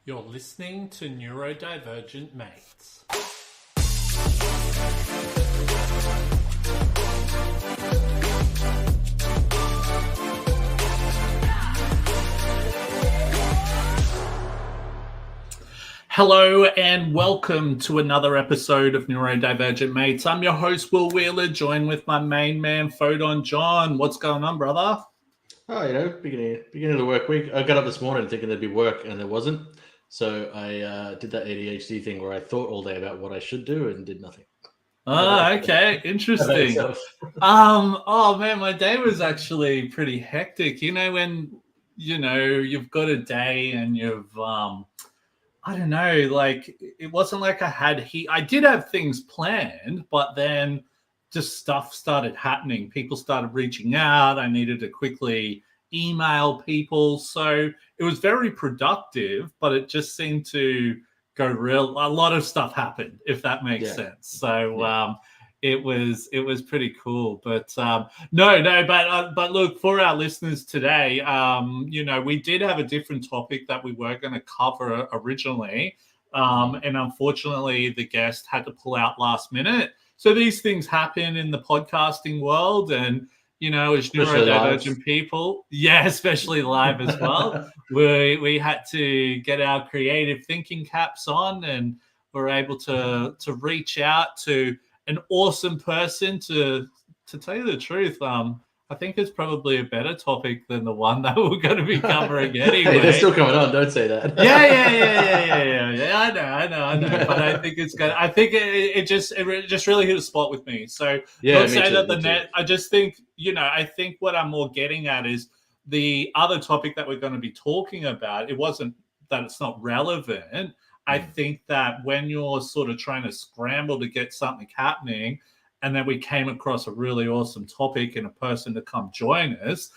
You're listening to Neurodivergent Mates. Hello and welcome to another episode of Neurodivergent Mates. I'm your host, Will Wheeler, joined with my main man, Photon John. What's going on, brother? Oh, beginning of the work week. I got up this morning thinking there'd be work and there wasn't. So I did that ADHD thing where I thought all day about what I should do and did nothing. Okay, interesting. Oh man, my day was actually pretty hectic. You know, when you've got a day and you've I don't know, like it wasn't like I did have things planned, but then just stuff started happening. People started reaching out. I needed to quickly email people. So it was very productive, but it just seemed to go a lot of stuff happened, if that makes sense. So it was pretty cool. But but look, for our listeners today, we did have a different topic that we were going to cover originally. And unfortunately the guest had to pull out last minute. So these things happen in the podcasting world, and as neurodivergent people, especially live as well. we had to get our creative thinking caps on, and we're able to reach out to an awesome person. To tell you the truth, I think it's probably a better topic than the one that we're going to be covering anyway. Hey, they're still coming on. Don't say that. Yeah. I know. But I think it's good. I think it just really hit a spot with me. So not saying that the net. I just think I think what I'm more getting at is the other topic that we're going to be talking about. It wasn't that it's not relevant. I think that when you're sort of trying to scramble to get something happening, and then we came across a really awesome topic and a person to come join us,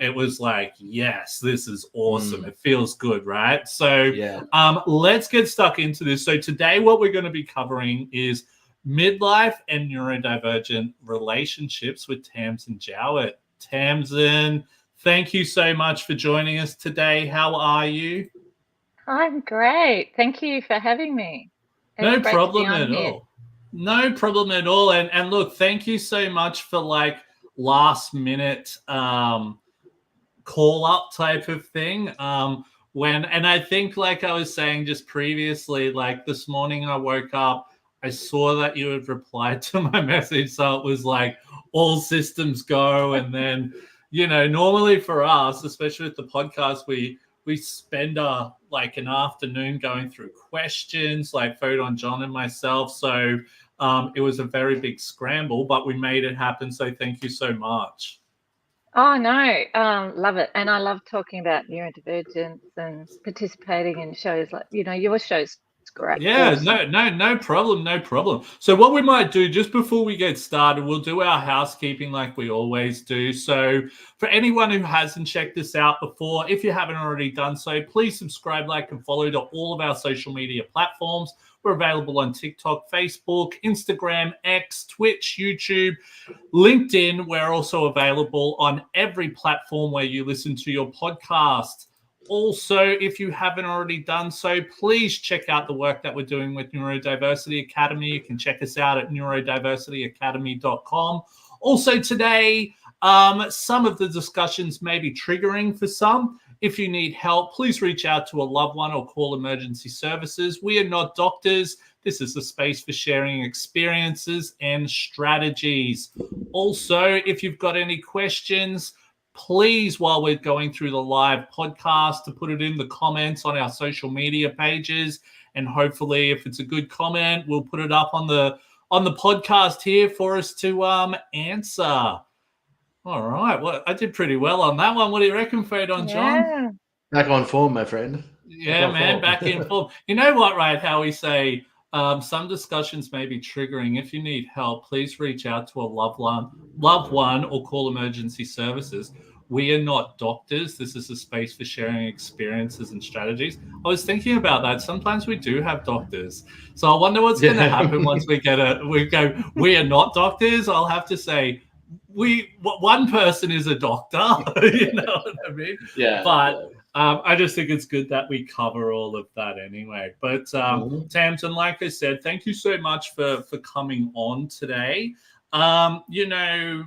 it was like, yes, this is awesome. It feels good, right? So let's get stuck into this. So today what we're going to be covering is midlife and neurodivergent relationships with Tamsin Jowett. Tamsin, thank you so much for joining us today. How are you? I'm great. Thank you for having me. No problem at all. No problem at all. And look, thank you so much for last minute call up type of thing. And I think, like I was saying just previously, like this morning I woke up, I saw that you had replied to my message. So it was like all systems go. And then, normally for us, especially with the podcast, we spend an afternoon going through questions, like Photon John and myself. So it was a very big scramble, but we made it happen. So thank you so much. Oh, no. Love it. And I love talking about neurodivergence and participating in shows like, your show's great. Yeah, awesome. No problem. So what we might do just before we get started, we'll do our housekeeping like we always do. So for anyone who hasn't checked this out before, if you haven't already done so, please subscribe, like, and follow to all of our social media platforms. We're available on TikTok, Facebook, Instagram, X, Twitch, YouTube, LinkedIn. We're also available on every platform where you listen to your podcast. Also, if you haven't already done so, please check out the work that we're doing with Neurodiversity Academy. You can check us out at neurodiversityacademy.com. Also today, some of the discussions may be triggering for some. If you need help, please reach out to a loved one or call emergency services. We are not doctors. This is a space for sharing experiences and strategies. Also, if you've got any questions, please, while we're going through the live podcast, to put it in the comments on our social media pages. And hopefully, if it's a good comment, we'll put it up on the podcast here for us to answer. All right. Well, I did pretty well on that one. What do you reckon, Photon John? Back on form, my friend. Yeah, man, back in form. You know what, right? How we say some discussions may be triggering. If you need help, please reach out to a loved one, or call emergency services. We are not doctors. This is a space for sharing experiences and strategies. I was thinking about that. Sometimes we do have doctors. So I wonder what's going to happen once we go, we are not doctors. I'll have to say, one person is a doctor, you know what I mean? Yeah. But I just think it's good that we cover all of that anyway. But Tamsin, like I said, thank you so much for coming on today. You know,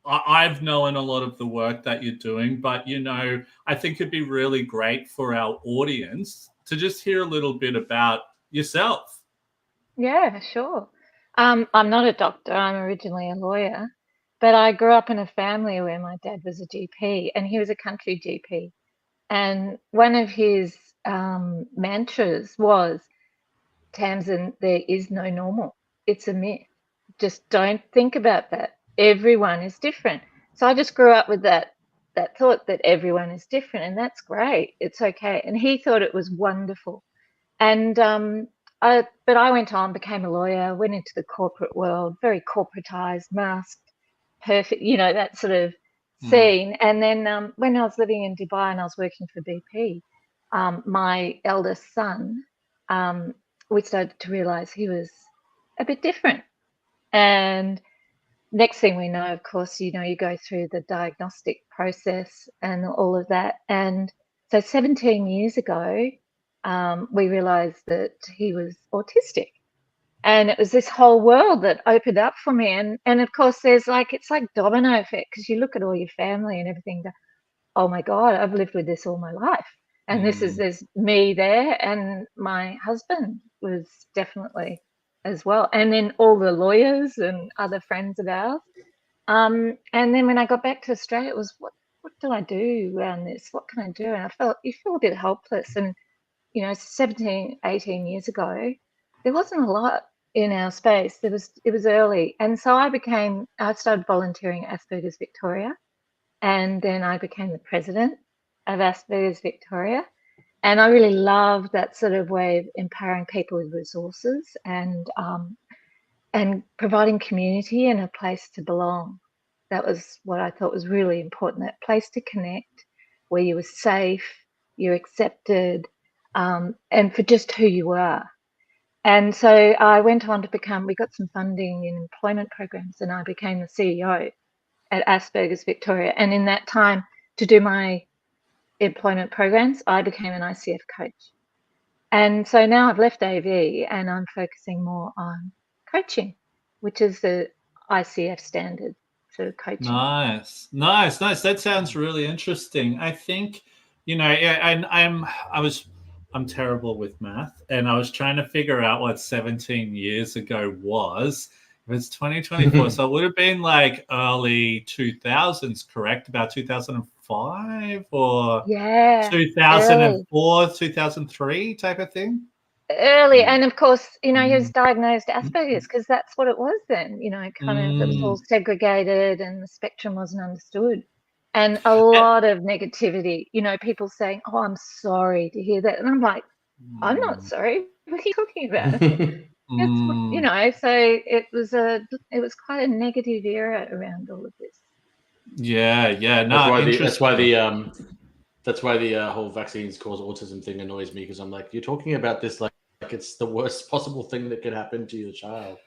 I've known a lot of the work that you're doing, but, you know, I think it'd be really great for our audience to just hear a little bit about yourself. Yeah, sure. I'm not a doctor. I'm originally a lawyer, but I grew up in a family where my dad was a GP, and he was a country GP. And one of his mantras was, Tamsin, there is no normal. It's a myth. Just don't think about that. Everyone is different. So I just grew up with that thought that everyone is different, and that's great. It's okay. And he thought it was wonderful. And but I went on, became a lawyer, went into the corporate world, very corporatized, masked, perfect, you know, that sort of scene. And then when I was living in Dubai and I was working for BP, my eldest son, we started to realize he was a bit different. And next thing we know, of course, you know, you go through the diagnostic process and all of that. And so 17 years ago, we realized that he was autistic. And it was this whole world that opened up for me. And of course, there's like, it's like domino effect, because you look at all your family and everything, go, oh my God, I've lived with this all my life. And there's me there, and my husband was definitely as well. And then all the lawyers and other friends of ours. And then when I got back to Australia, it was, what do I do around this? What can I do? And you feel a bit helpless. And, you know, 17, 18 years ago, there wasn't a lot in our space. It was early. And so I started volunteering at Asperger's Victoria. And then I became the president of Asperger's Victoria. And I really love that sort of way of empowering people with resources and providing community and a place to belong. That was what I thought was really important, that place to connect, where you were safe, you're accepted, and for just who you are. And so I went on to we got some funding in employment programs, and I became the CEO at Asperger's Victoria. And in that time, to do my employment programs, I became an ICF coach. And so now I've left AV and I'm focusing more on coaching, which is the ICF standard sort of coaching. Nice. That sounds really interesting. I think, you know, and I'm terrible with math, and I was trying to figure out what 17 years ago was. It was 2024, so it would have been like early 2000s, correct? About 2005 or 2004, early. 2003 type of thing? Early. And of course, you know, he was diagnosed Asperger's because that's what it was then, you know, kind of it was all segregated and the spectrum wasn't understood. And a lot of negativity, you know, people saying, oh, I'm sorry to hear that. And I'm like, I'm not sorry. What are you talking about? You know, so it was quite a negative era around all of this. Yeah. No, that's why the whole vaccines cause autism thing annoys me, because I'm like, you're talking about this like it's the worst possible thing that could happen to your child.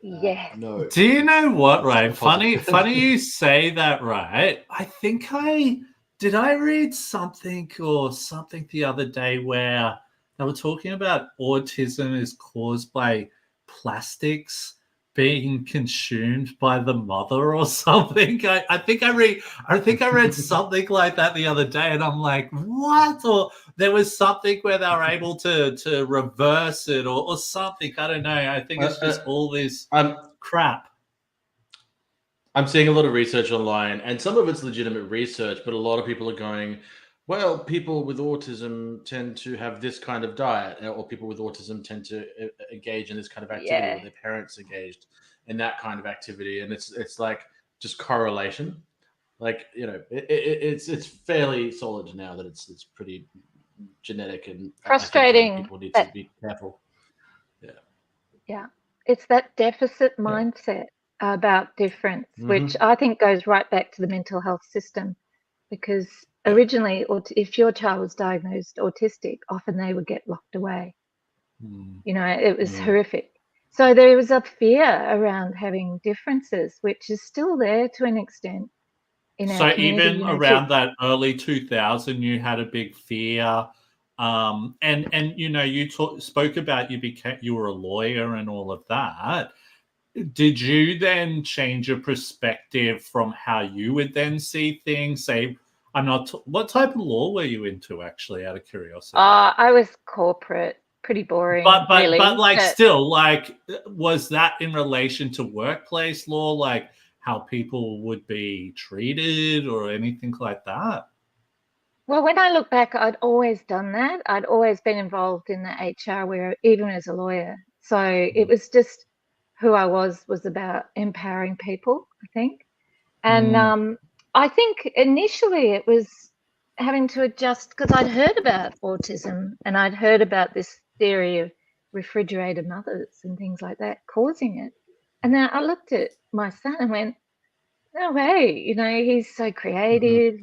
Yeah. No. Do you know what, right? Funny you say that, right? I think I read something the other day where they were talking about autism is caused by plastics being consumed by the mother or something. I think I read something like that the other day, and I'm like, what? Or there was something where they were able to reverse it or something. I don't know. I think it's just all this crap. I'm seeing a lot of research online, and some of it's legitimate research, but a lot of people are going, well, people with autism tend to have this kind of diet, or people with autism tend to engage in this kind of activity, or their parents engaged in that kind of activity. And it's like just correlation. Like, you know, it's fairly solid now that it's pretty genetic, and frustrating. I think people need to be careful. Yeah. It's that deficit mindset about difference, which I think goes right back to the mental health system, because originally, if your child was diagnosed autistic, often they would get locked away. You know, it was horrific. So there was a fear around having differences, which is still there to an extent. in our So community, even you know, around that early 2000, you had a big fear, and you know, you spoke about you were a lawyer and all of that. Did you then change your perspective from how you would then see things? Say, I'm not. What type of law were you into, actually, out of curiosity? I was corporate, pretty boring, But really. like, But still, like, was that in relation to workplace law, like how people would be treated or anything like that? well, when I look back, I'd always done that. I'd always been involved in the HR, where even as a lawyer. So it was just who I was about empowering people, I think. And I think initially it was having to adjust because I'd heard about autism and I'd heard about this theory of refrigerator mothers and things like that causing it. And then I looked at my son and went, no way, you know, he's so creative.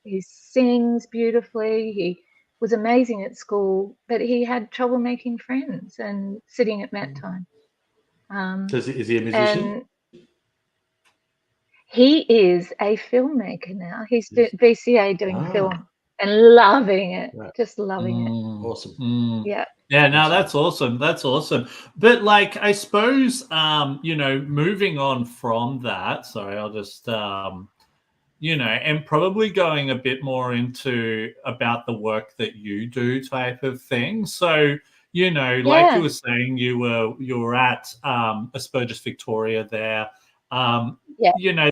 He sings beautifully. He was amazing at school, but he had trouble making friends and sitting at mat time. Is he a musician? And he is a filmmaker now. He's VCA doing film and loving it, just loving it. Awesome. Yeah. Yeah, no, that's awesome. That's awesome. But like, I suppose, you know, moving on from that, sorry, I'll just, you know, and probably going a bit more into about the work that you do type of thing. So, you know, like you were saying, you were at Asperger's Victoria there. Yeah. You know,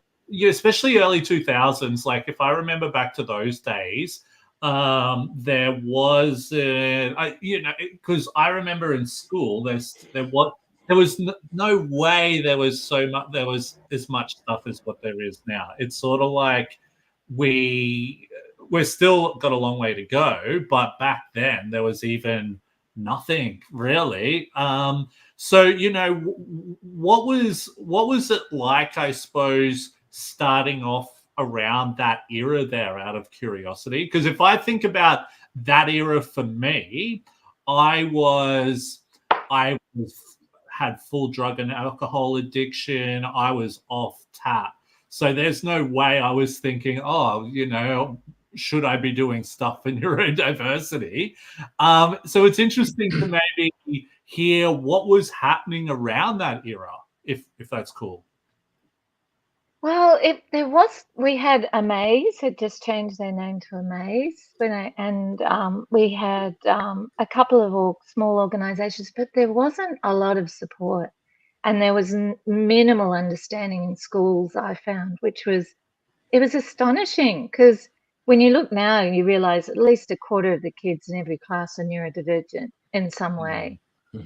especially early 2000s, like if I remember back to those days, there was you know, because I remember in school there was no way there was as much stuff as what there is now. It's sort of like we're still got a long way to go, but back then there was even nothing really. So, you know, what was it like, I suppose, starting off around that era there, out of curiosity? Because if I think about that era for me, I had full drug and alcohol addiction. I was off tap. So there's no way I was thinking, oh, you know, should I be doing stuff in neurodiversity? So it's interesting to maybe hear what was happening around that era, if that's cool. Well, we had Amaze, had just changed their name to Amaze, we had a couple of small organisations, but there wasn't a lot of support, and there was minimal understanding in schools, I found, it was astonishing because when you look now, you realise at least a quarter of the kids in every class are neurodivergent in some way.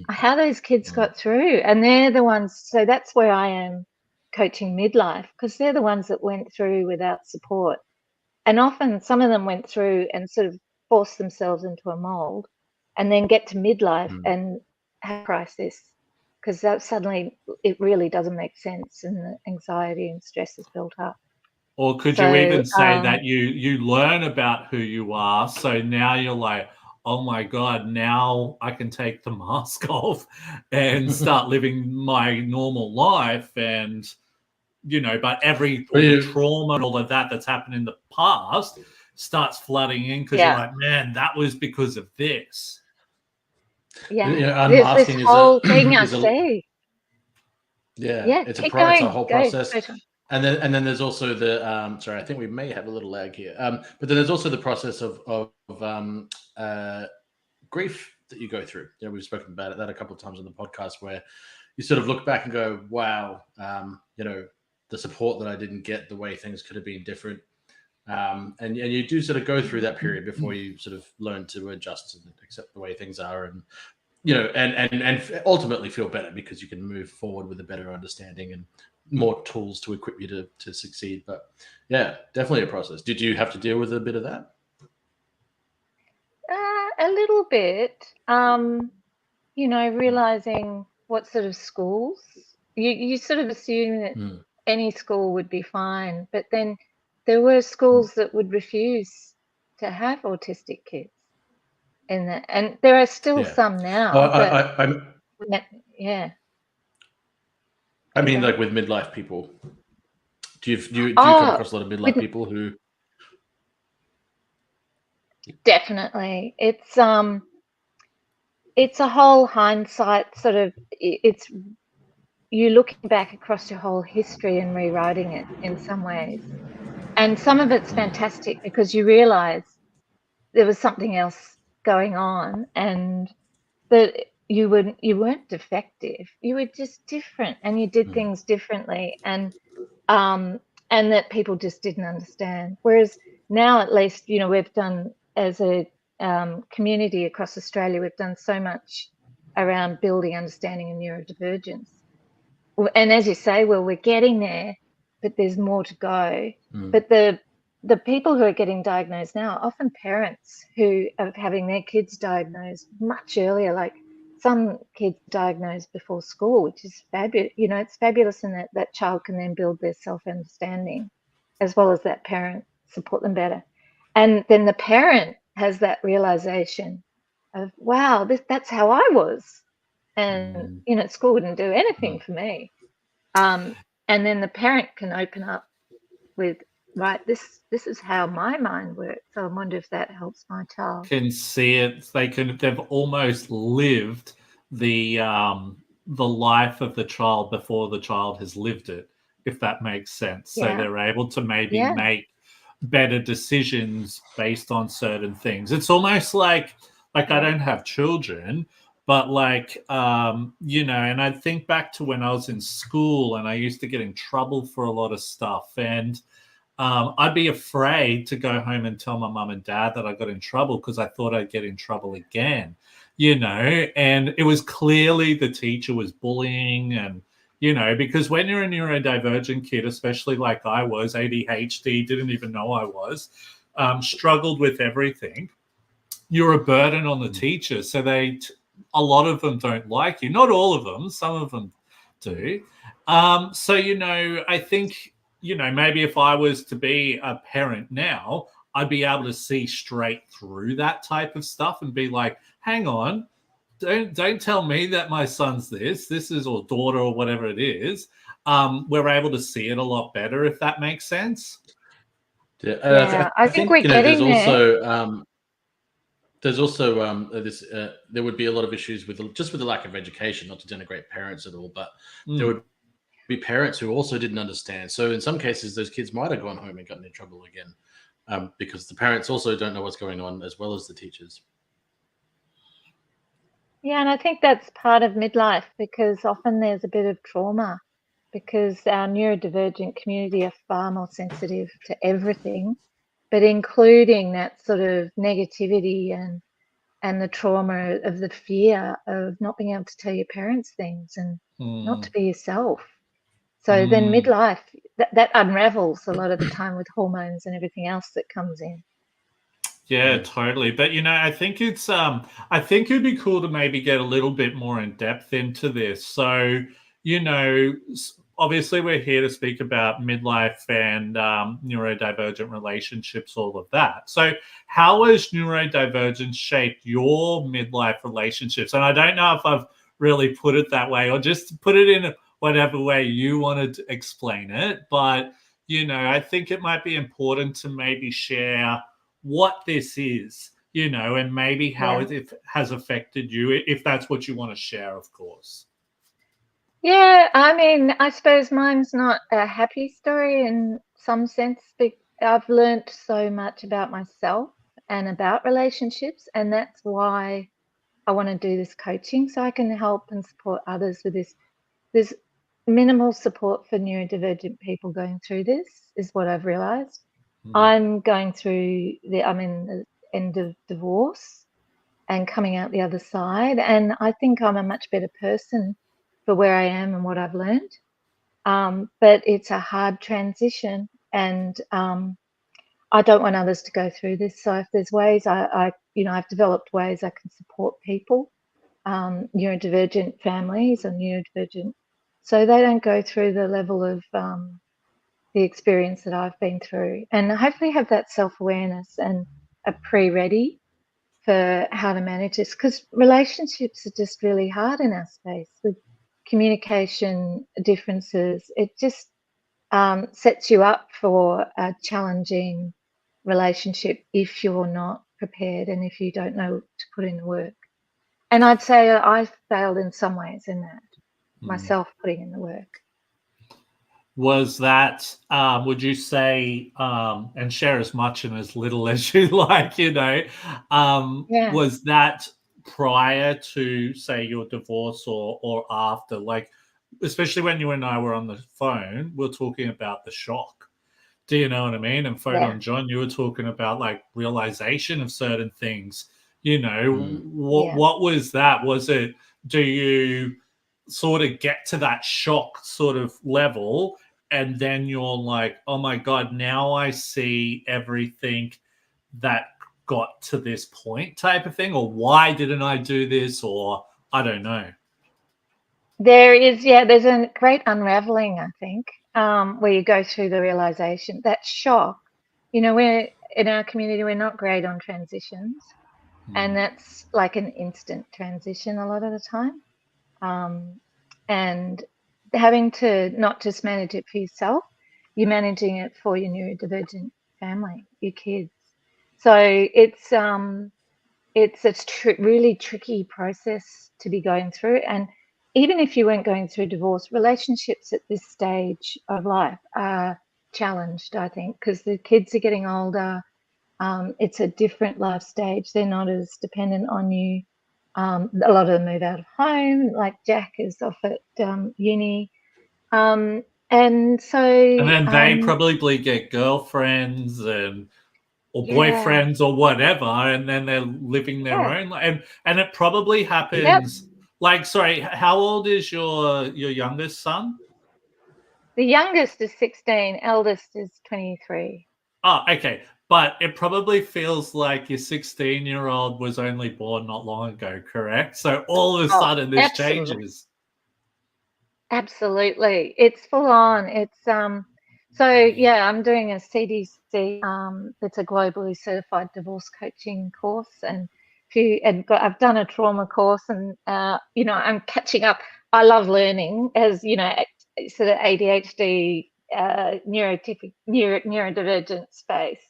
How those kids got through, and they're the ones, so that's where I am coaching midlife, because they're the ones that went through without support. And often some of them went through and sort of forced themselves into a mold and then get to midlife and have a crisis, because that suddenly it really doesn't make sense and the anxiety and stress is built up. Or could you even say that you learn about who you are, so now you're like, oh my God, now I can take the mask off and start living my normal life. And, you know, but all the trauma and all of that that's happened in the past starts flooding in because you're like, man, that was because of this. Yeah, there's this whole thing I see. Yeah, it's a whole process. And then there's also the sorry, I think we may have a little lag here. But then there's also the process of grief that you go through. You know, we've spoken about that a couple of times on the podcast, where you sort of look back and go, wow, you know, the support that I didn't get, the way things could have been different. And you do sort of go through that period before you sort of learn to adjust and accept the way things are, and you know, and ultimately feel better because you can move forward with a better understanding and more tools to equip you to succeed. But yeah, definitely a process. Did you have to deal with a bit of that? A little bit, you know, realizing what sort of schools you sort of assume that any school would be fine, but then there were schools that would refuse to have autistic kids in that, and there are still some now. I mean, like with midlife people, Do you come across a lot of midlife with- people who? Definitely. It's a whole hindsight sort of, it's you looking back across your whole history and rewriting it in some ways. And some of it's fantastic because you realize there was something else going on, and that you weren't defective. You were just different, and you did things differently, and that people just didn't understand. Whereas now, at least, we've done, as a community across Australia, we've done so much around building understanding of neurodivergence. And as you say, well, we're getting there, but there's more to go. But the people who are getting diagnosed now are often parents who are having their kids diagnosed much earlier, like some kids diagnosed before school, which is fabulous. It's fabulous in that child can then build their self-understanding, as well as that parent support them better. And then the parent has that realization of, wow, that's how I was. And, school wouldn't do anything for me. And then the parent can open up with, right, this is how my mind works. So I wonder if that helps my child. Can see it. They've almost lived the life of the child before the child has lived it, if that makes sense. So they're able to maybe make better decisions based on certain things. It's almost like I don't have children, but and I think back to when I was in school and I used to get in trouble for a lot of stuff, and I'd be afraid to go home and tell my mum and dad that I got in trouble because I thought I'd get in trouble again, and it was clearly the teacher was bullying. And, because when you're a neurodivergent kid, especially like I was, ADHD, didn't even know I was, struggled with everything, you're a burden on the teacher. So a lot of them don't like you. Not all of them, some of them do. So, I think, maybe if I was to be a parent now, I'd be able to see straight through that type of stuff and be like, hang on, don't tell me that my son's this is, or daughter, or whatever it is. We're able to see it a lot better, if that makes sense. Yeah, I think we're getting there. There's also this. There would be a lot of issues with the lack of education. Not to denigrate parents at all, but there would be parents who also didn't understand. So in some cases, those kids might have gone home and gotten in trouble again, because the parents also don't know what's going on, as well as the teachers. Yeah, and I think that's part of midlife, because often there's a bit of trauma, because our neurodivergent community are far more sensitive to everything, but including that sort of negativity and the trauma of the fear of not being able to tell your parents things and not to be yourself. So then midlife, that unravels a lot of the time with hormones and everything else that comes in. Yeah, totally. But I think I think it'd be cool to maybe get a little bit more in depth into this. So, obviously we're here to speak about midlife and neurodivergent relationships, all of that. So how has neurodivergence shaped your midlife relationships? And I don't know if I've really put it that way, or just put it in whatever way you wanted to explain it. But, I think it might be important to maybe share what this is, and maybe how it has affected you, if that's what you want to share, of course. Yeah, I mean, I suppose mine's not a happy story in some sense. I've learned so much about myself and about relationships, and that's why I want to do this coaching, so I can help and support others with this. There's minimal support for neurodivergent people going through this, is what I've realized. I'm in the end of divorce and coming out the other side, and I think I'm a much better person for where I am and what I've learned. But it's a hard transition, and I don't want others to go through this. So if there's ways, I've developed ways I can support people, neurodivergent families and neurodivergent, so they don't go through the level of the experience that I've been through, and hopefully have that self-awareness and are pre-ready for how to manage this, because relationships are just really hard in our space with communication differences. sets you up for a challenging relationship if you're not prepared and if you don't know to put in the work. And I'd say I failed in some ways in that, myself putting in the work. Was that, would you say, and share as much and as little as you like, Yeah. was that prior to, say, your divorce or after? Like, especially when you and I were on the phone, we're talking about the shock. Do you know what I mean? And Phone Yeah. on John, you were talking about like realization of certain things. You know, Yeah. what was that? Was it, do you sort of get to that shock sort of level and then you're like, oh my God, now I see everything that got to this point type of thing? Or why didn't I do this? Or I don't know. There's a great unraveling, I think, where you go through the realization, that shock. You know, we're in our community, we're not great on transitions, and that's like an instant transition a lot of the time. And having to not just manage it for yourself, you're managing it for your neurodivergent family, your kids. So it's a really tricky process to be going through. And even if you weren't going through divorce, relationships at this stage of life are challenged, I think, because the kids are getting older. It's a different life stage. They're not as dependent on you. A lot of them move out of home, like Jack is off at uni. And so And then they probably get girlfriends or yeah, boyfriends or whatever, and then they're living their yeah, own life. And it probably happens. Like, sorry, how old is your youngest son? the youngest is 16, eldest is 23. Oh, okay. But it probably feels like your 16-year-old was only born not long ago, correct? So all of a sudden this changes. Absolutely. It's full on. It's so yeah, I'm doing a CDC, it's a globally certified divorce coaching course, and I've done a trauma course, and you know, I'm catching up. I love learning, as you know, sort of ADHD, neurodivergent space.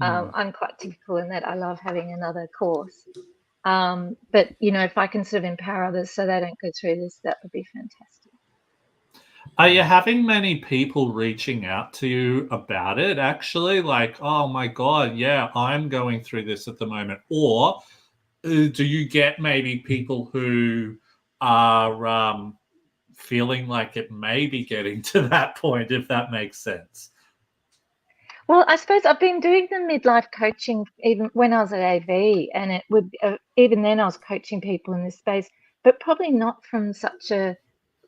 I'm quite typical in that I love having another course. But you know, if I can sort of empower others so they don't go through this, that would be fantastic. Are you having many people reaching out to you about it, actually? Like, oh my God, yeah, I'm going through this at the moment. Or do you get maybe people who are feeling like it may be getting to that point, if that makes sense? Well, I suppose I've been doing the midlife coaching even when I was at AV, and it would even then I was coaching people in this space, but probably not from such a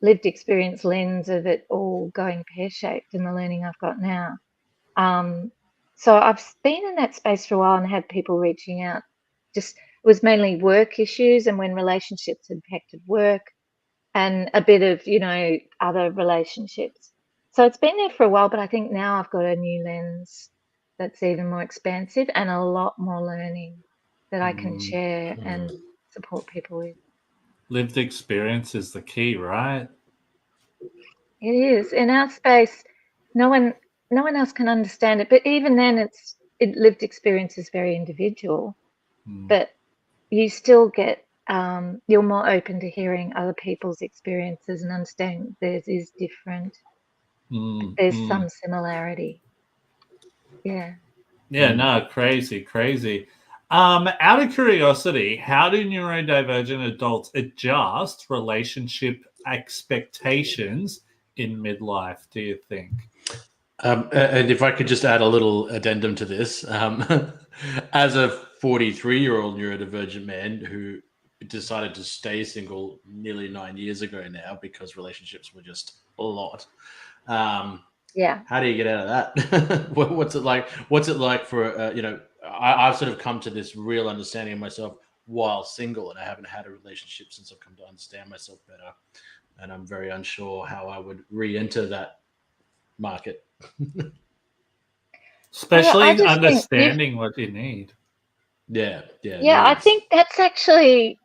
lived experience lens of it all going pear-shaped in the learning I've got now. So I've been in that space for a while and had people reaching out. Just it was mainly work issues, and when relationships impacted work, and a bit of, you know, other relationships. So it's been there for a while, but I think now I've got a new lens that's even more expansive and a lot more learning that I can share and support people with. Lived experience is the key, right? It is. In our space, no one else can understand it. But even then lived experience is very individual. But you still get you're more open to hearing other people's experiences and understanding theirs is different. There's some similarity. Yeah. Yeah, no, crazy. Out of curiosity, how do neurodivergent adults adjust relationship expectations in midlife, do you think? And if I could just add a little addendum to this, as a 43-year-old neurodivergent man who decided to stay single nearly 9 years ago now because relationships were just a lot. Yeah. How do you get out of that? What's it like? What's it like for you know? I've sort of come to this real understanding of myself while single, and I haven't had a relationship since I've come to understand myself better, and I'm very unsure how I would re-enter that market. Especially just think understanding what you need. Yeah, I needs. think that's actually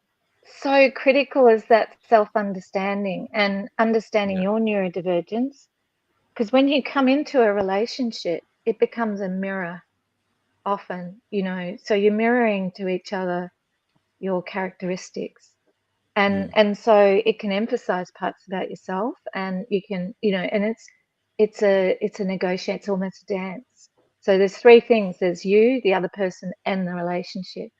so critical, is that self-understanding and understanding Yeah. your neurodivergence, because when you come into a relationship, it becomes a mirror often, so you're mirroring to each other your characteristics. And so it can emphasize parts about yourself, and you can, and it's a negotiate, it's almost a dance. So there's three things: there's you, the other person, and the relationship.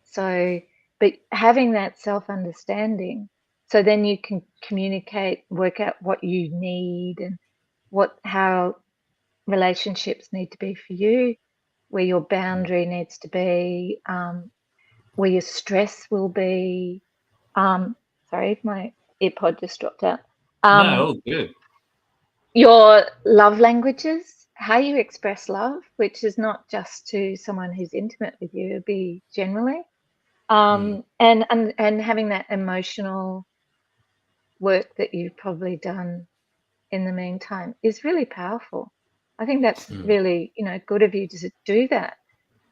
So, but having that self-understanding, so then you can communicate, work out what you need and how relationships need to be for you, where your boundary needs to be, where your stress will be. Sorry, my earpod just dropped out. No, all good. Your love languages, how you express love, which is not just to someone who's intimate with you, it'd be generally. And having that emotional work that you've probably done in the meantime is really powerful. I think that's really, good of you to do that.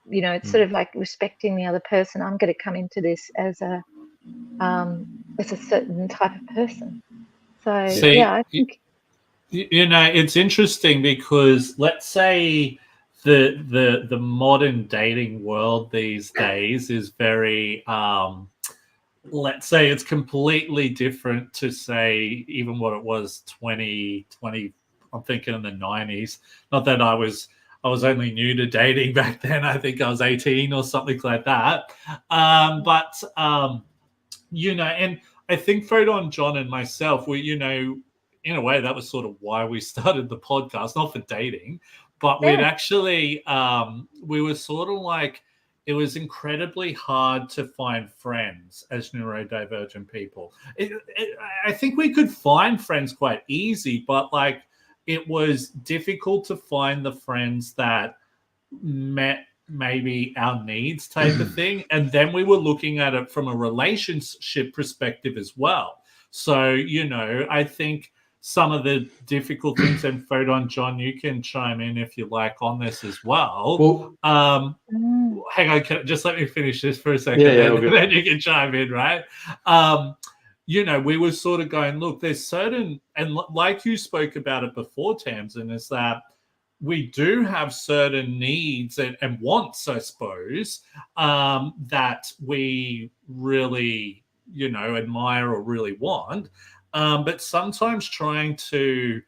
It's sort of like respecting the other person. I'm going to come into this as a certain type of person. So See, yeah, I think it's interesting because let's say the modern dating world these days is very let's say it's completely different to say even what it was 2020. I'm thinking in the 90s. Not that I was only new to dating back then. I think I was 18 or something like that. But and I think Photon John and myself, we, in a way that was sort of why we started the podcast, not for dating, but we'd actually, we were sort of like, it was incredibly hard to find friends as neurodivergent people. I think we could find friends quite easy, but like it was difficult to find the friends that met maybe our needs type of thing. And then we were looking at it from a relationship perspective as well. So, I think some of the difficult things, and Photon John, you can chime in if you like on this as well. Hang on, just let me finish this for a second, then you can chime in, right? We were sort of going, look, there's certain, and like you spoke about it before, Tamsin, is that we do have certain needs and wants, I suppose, that we really, admire or really want. But sometimes trying to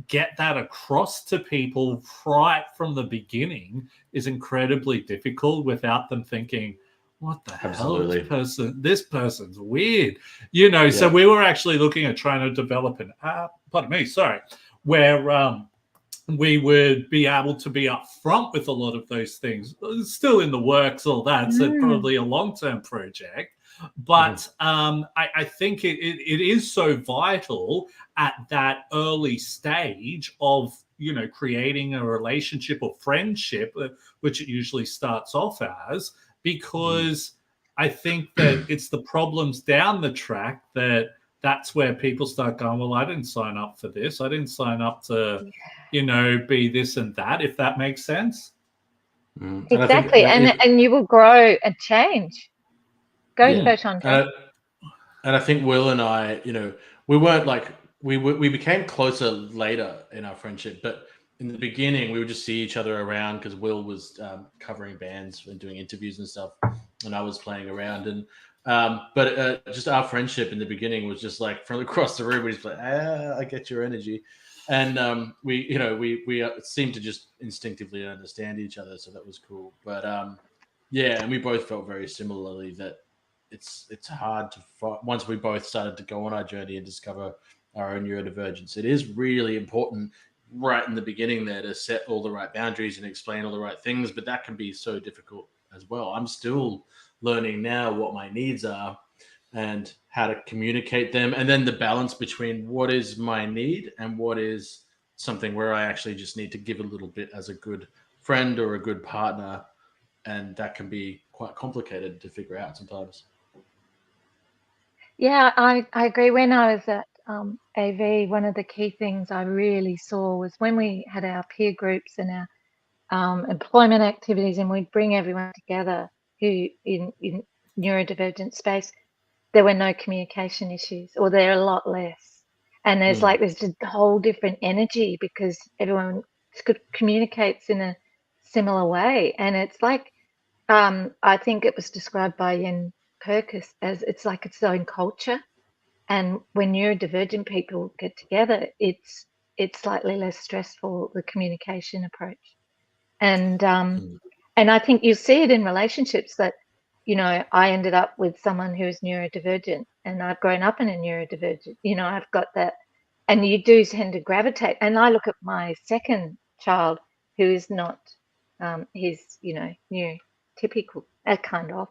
get that across to people right from the beginning is incredibly difficult without them thinking, what the hell, this person's weird, So we were actually looking at trying to develop an app, where we would be able to be upfront with a lot of those things. It's still in the works, all that. So probably a long-term project. But I think it is so vital at that early stage of, creating a relationship or friendship, which it usually starts off as, because I think that it's the problems down the track that's where people start going, well, I didn't sign up for this. I didn't sign up to, be this and that, if that makes sense. Exactly. And you will grow and change. Go Photon. And I think Will and I, we weren't like, we became closer later in our friendship, but in the beginning we would just see each other around because Will was covering bands and doing interviews and stuff, and I was playing around. And but just our friendship in the beginning was just like from across the room, we just like, I get your energy. And we seemed to just instinctively understand each other, so that was cool. But and we both felt very similarly that it's hard to once we both started to go on our journey and discover our own neurodivergence. It is really important right in the beginning there to set all the right boundaries and explain all the right things, but that can be so difficult as well. I'm still learning now what my needs are and how to communicate them, and then the balance between what is my need and what is something where I actually just need to give a little bit as a good friend or a good partner, and that can be quite complicated to figure out sometimes. Yeah, I agree. When I was at AV, one of the key things I really saw was when we had our peer groups and our employment activities, and we'd bring everyone together who in neurodivergent space, there were no communication issues, or there are a lot less. and there's like this just whole different energy because everyone communicates in a similar way. And it's like, I think it was described by Yen Perkis as it's like its own culture. And when neurodivergent people get together, it's slightly less stressful, the communication approach. And I think you see it in relationships that, you know, I ended up with someone who is neurodivergent, and I've grown up in a neurodivergent, you know, I've got that, and you do tend to gravitate. And I look at my second child who is not, he's, you know, neurotypical, kind of,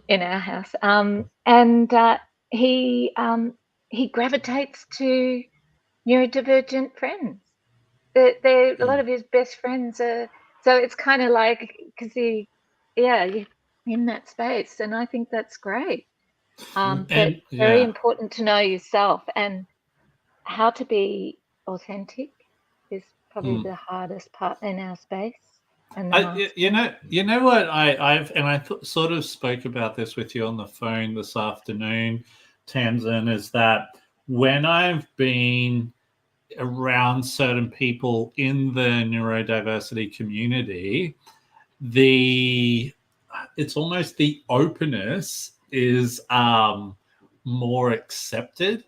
in our house. And he gravitates to neurodivergent friends. A lot of his best friends are, so it's kind of like, because you're in that space, and I think that's great. But very important to know yourself, and how to be authentic is probably the hardest part in our space. And you know what I sort of spoke about this with you on the phone this afternoon, Tamsin, is that when I've been around certain people in the neurodiversity community, it's almost the openness is more accepted.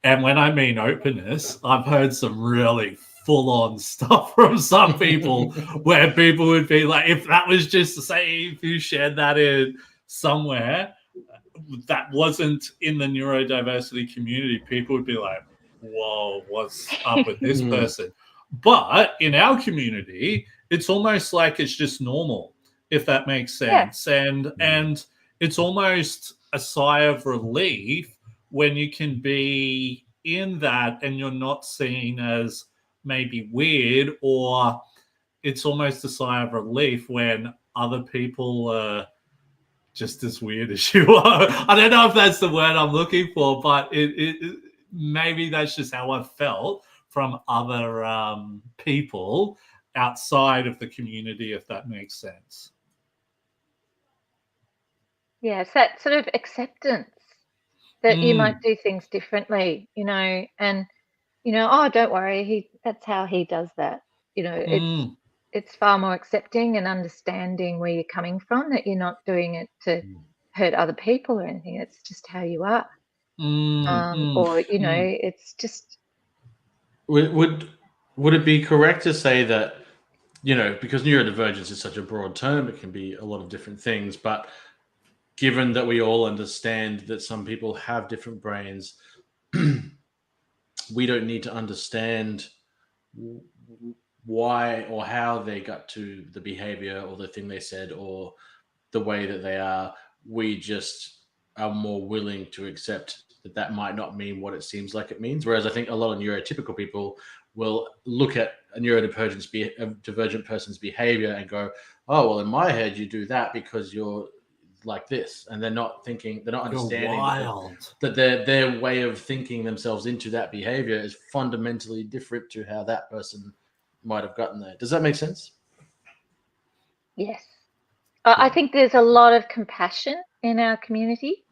And when I mean openness, I've heard some really full-on stuff from some people where people would be like, if that was just to say, if you shared that in somewhere that wasn't in the neurodiversity community, people would be like, whoa, what's up with this person? But in our community, it's almost like it's just normal, if that makes sense. And it's almost a sigh of relief when you can be in that and you're not seen as maybe weird, or it's almost a sigh of relief when other people are just as weird as you are. I don't know if that's the word I'm looking for, but it maybe that's just how I felt from other people outside of the community, if that makes sense. Yeah, it's that sort of acceptance that you might do things differently, you know, and, you know, oh, don't worry, that's how he does that. You know, it's far more accepting and understanding where you're coming from, that you're not doing it to hurt other people or anything. It's just how you are. Or, you know, it's just. Would it be correct to say that, you know, because neurodivergence is such a broad term, it can be a lot of different things, but given that we all understand that some people have different brains, we don't need to understand why or how they got to the behavior or the thing they said or the way that they are. We just are more willing to accept that might not mean what it seems like it means. Whereas I think a lot of neurotypical people will look at a neurodivergent person's behavior and go, oh, well, in my head, you do that because you're like this. And they're not understanding that their way of thinking themselves into that behavior is fundamentally different to how that person might have gotten there. Does that make sense? Yes. I think there's a lot of compassion in our community,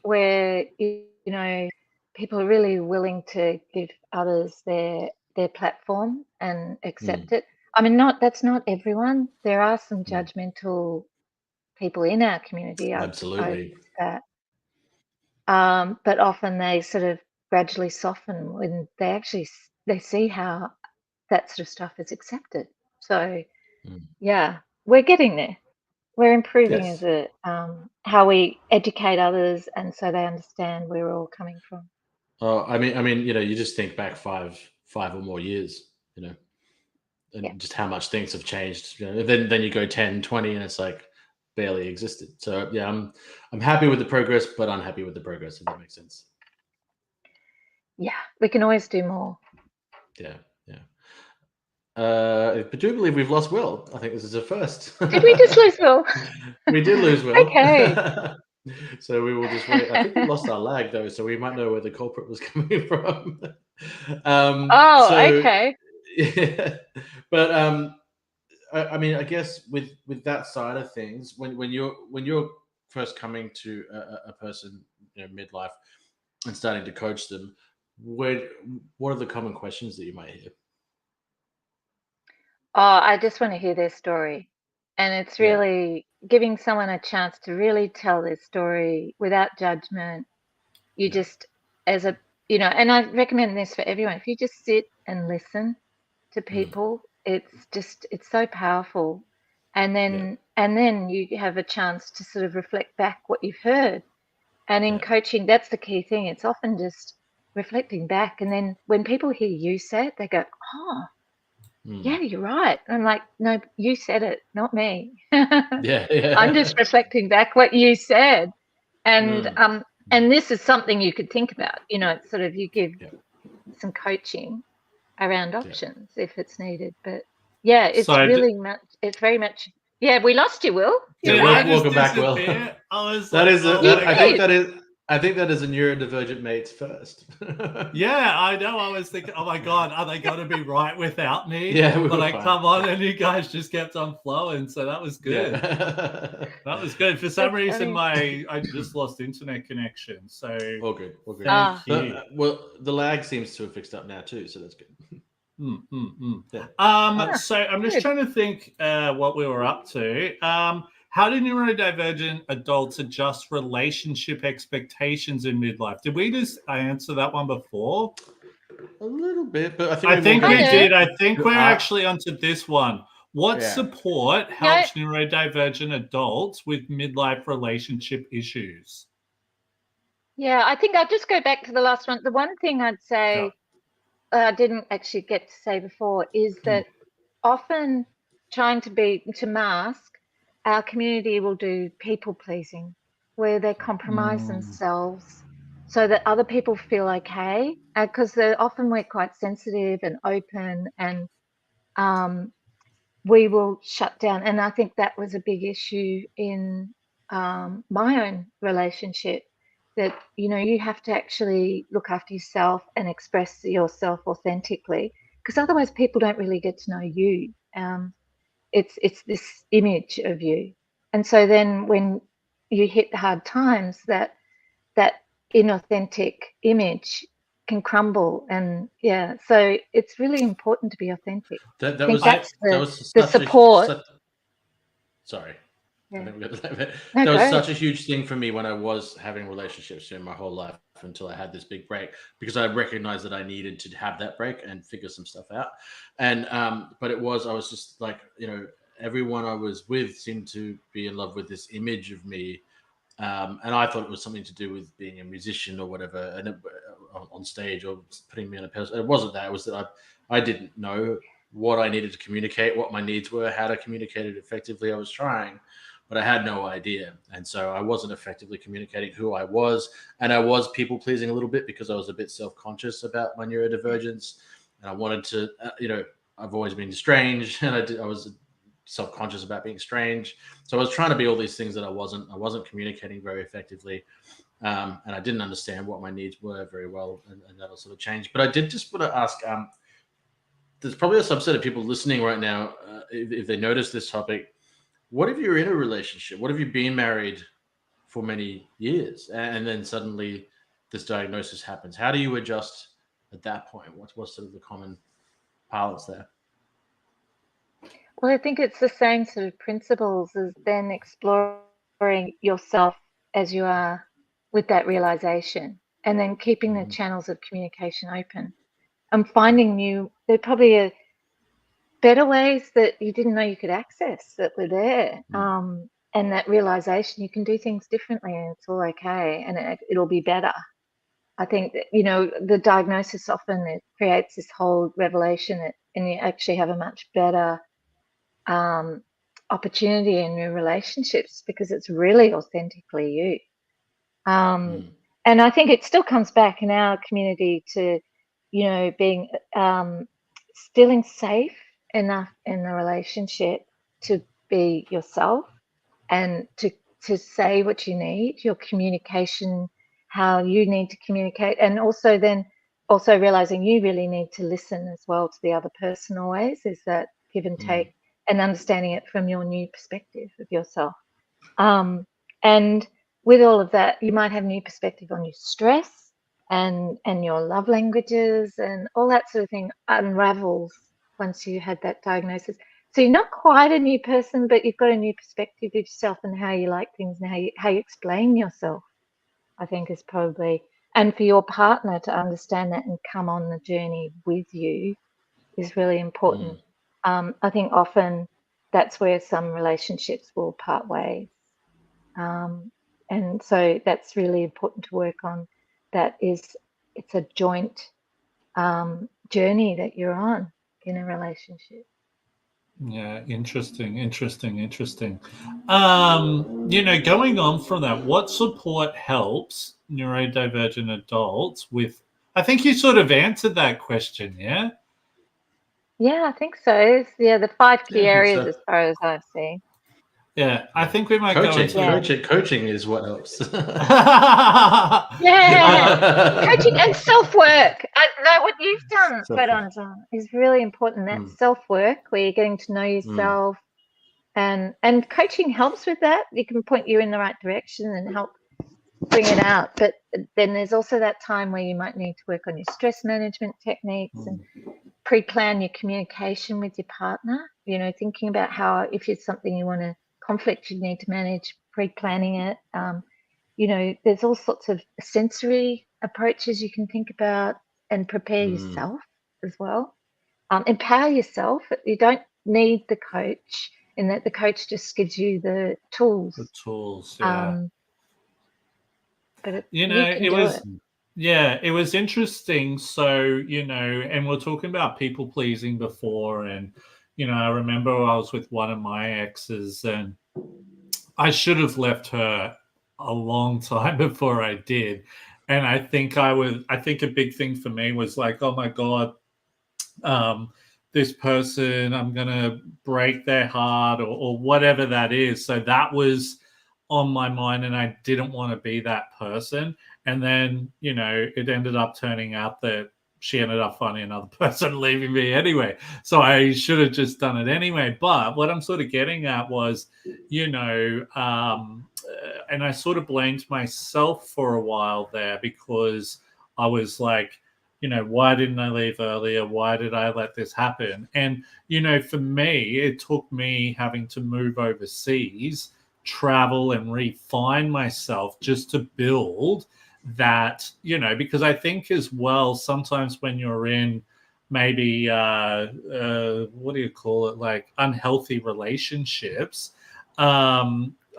where, you know, people are really willing to give others their platform and accept it. I mean, that's not everyone. There are some judgmental people in our community. Absolutely. That. But often they sort of gradually soften when they see how that sort of stuff is accepted. So yeah, we're getting there. We're improving as how we educate others, and so they understand where we're all coming from. Oh, I mean, you know, you just think back five or more years, you know, and just how much things have changed. You know, then you go 10, 20, and it's like barely existed. So yeah, I'm happy with the progress, but unhappy with the progress, if that makes sense. Yeah, we can always do more. Yeah. I do believe we've lost Will. I think this is a first. Did we just lose Will? We did lose Will. Okay. So we will just wait. I think we lost our lag though, so we might know where the culprit was coming from. Okay. Yeah. But I mean, I guess with that side of things, when you're first coming to a person, you know, midlife and starting to coach them, what are the common questions that you might hear? Oh, I just want to hear their story. And it's Yeah. really giving someone a chance to really tell their story without judgment. You Yeah. just, as a, and I recommend this for everyone. If you just sit and listen to people, it's so powerful. And Yeah. then you have a chance to sort of reflect back what you've heard. And in Yeah. coaching, that's the key thing. It's often just reflecting back. And then when people hear you say it, they go, oh, yeah, you're right. I'm like, no, you said it, not me. Yeah. Yeah. I'm just reflecting back what you said. And Mm. and this is something you could think about. It's sort of you give Yeah. some coaching around Yeah. options if it's needed. But yeah, it's So very much. Yeah, we lost you, Will. Yeah. You're did I back. just Welcome back, Will. disappear? I was That like, is oh You my I god. think did. that is a neurodivergent mate's first. Yeah, I know. I was thinking, oh my god, are they going to be right without me? Yeah, we But were I fine. come on, and you guys just kept on flowing, so that was good. Yeah. That was good. For some That's reason, funny. I just lost internet connection. So All good. All good. thank Ah, you. Well, the lag seems to have fixed up now too, so that's good. Yeah. So I'm just good. trying to think what we were up to. How do neurodivergent adults adjust relationship expectations in midlife? Did we just answer that one before? A little bit, but I think I we're more think going we Kind of. did. I think we're uh, actually onto this one. What yeah. support Yeah, helps neurodivergent adults with midlife relationship issues? yeah. I think I'll just go back to the last one. The one thing I'd Yeah. say I didn't actually get to say before is that often trying to mask, our community will do people pleasing, where they compromise themselves so that other people feel okay. Because often we're quite sensitive and open, and we will shut down. And I think that was a big issue in my own relationship. That you have to actually look after yourself and express yourself authentically, because otherwise people don't really get to know you. It's this image of you, and so then when you hit hard times, that inauthentic image can crumble. And yeah, so it's really important to be authentic. That I think was that's that the was the such a support. sorry. I Yeah, think we got that. no, That was go. such a huge thing for me when I was having relationships during my whole life until I had this big break, because I recognized that I needed to have that break and figure some stuff out. And but I was just like, everyone I was with seemed to be in love with this image of me. And I thought it was something to do with being a musician or whatever, and on stage or putting me on a pedestal. It wasn't that. It was that I didn't know what I needed to communicate, what my needs were, how to communicate it effectively. I was trying, but I had no idea. And so I wasn't effectively communicating who I was. And I was people pleasing a little bit because I was a bit self conscious about my neurodivergence. And I wanted to, I've always been strange, and I was self conscious about being strange. So I was trying to be all these things that I wasn't. I wasn't communicating very effectively. And I didn't understand what my needs were very well, and that'll sort of change. But I did just want to ask, there's probably a subset of people listening right now, if they notice this topic. What if you're in a relationship? What if you've been married for many years, and then suddenly this diagnosis happens? How do you adjust at that point? What's sort of the common parlance there? Well, I think it's the same sort of principles as then exploring yourself as you are with that realization, and then keeping the Mhm. channels of communication open and finding there probably are better ways that you didn't know you could access that were there. Mm. And that realization you can do things differently and it's all okay, and it'll be better. I think that, the diagnosis often it creates this whole revelation, and you actually have a much better opportunity in your relationships because it's really authentically you. Um, Mm. and I think it still comes back in our community to, being feeling safe enough in the relationship to be yourself and to say what you need, your communication, how you need to communicate, and also realizing you really need to listen as well to the other person always, is that give and take, Mm. and understanding it from your new perspective of yourself. And with all of that, you might have a new perspective on your stress and your love languages and all that sort of thing unravels once you had that diagnosis. So you're not quite a new person, but you've got a new perspective of yourself and how you like things and how you explain yourself, I think is probably, and for your partner to understand that and come on the journey with you is really important. I think often that's where some relationships will part ways. And so that's really important to work on. It's a joint journey that you're on in a relationship. Yeah, interesting. Going on from that, what support helps neurodivergent adults with? I think you sort of answered that question, yeah? Yeah, I think so. It's, the 5 key Yeah, I think areas so. as far as I've seen. Yeah, I think we might go into Coaching is what helps. Coaching and self-work. Know what you've done, John, is really important. That self-work where you're getting to know yourself, and coaching helps with that. It can point you in the right direction and help bring it out. But then there's also that time where you might need to work on your stress management techniques and pre-plan your communication with your partner. Thinking about how, if it's something you want to conflict you need to manage, pre-planning it. There's all sorts of sensory approaches you can think about and prepare yourself as well. Empower yourself. You don't need the coach, in that the coach just gives you the tools. The tools, yeah. But it was interesting. So, and we're talking about people pleasing before, and I remember I was with one of my exes, and I should have left her a long time before I did. And I think a big thing for me was like, oh my God, this person, I'm going to break their heart or whatever that is. So that was on my mind, and I didn't want to be that person. And then, it ended up turning out that she ended up finding another person, leaving me anyway. So I should have just done it anyway. But what I'm sort of getting at was, and I sort of blamed myself for a while there, because I was like, why didn't I leave earlier? Why did I let this happen? And, for me, it took me having to move overseas, travel and refine myself just to build that, because I think as well, sometimes when you're in maybe, what do you call it? Like unhealthy relationships, a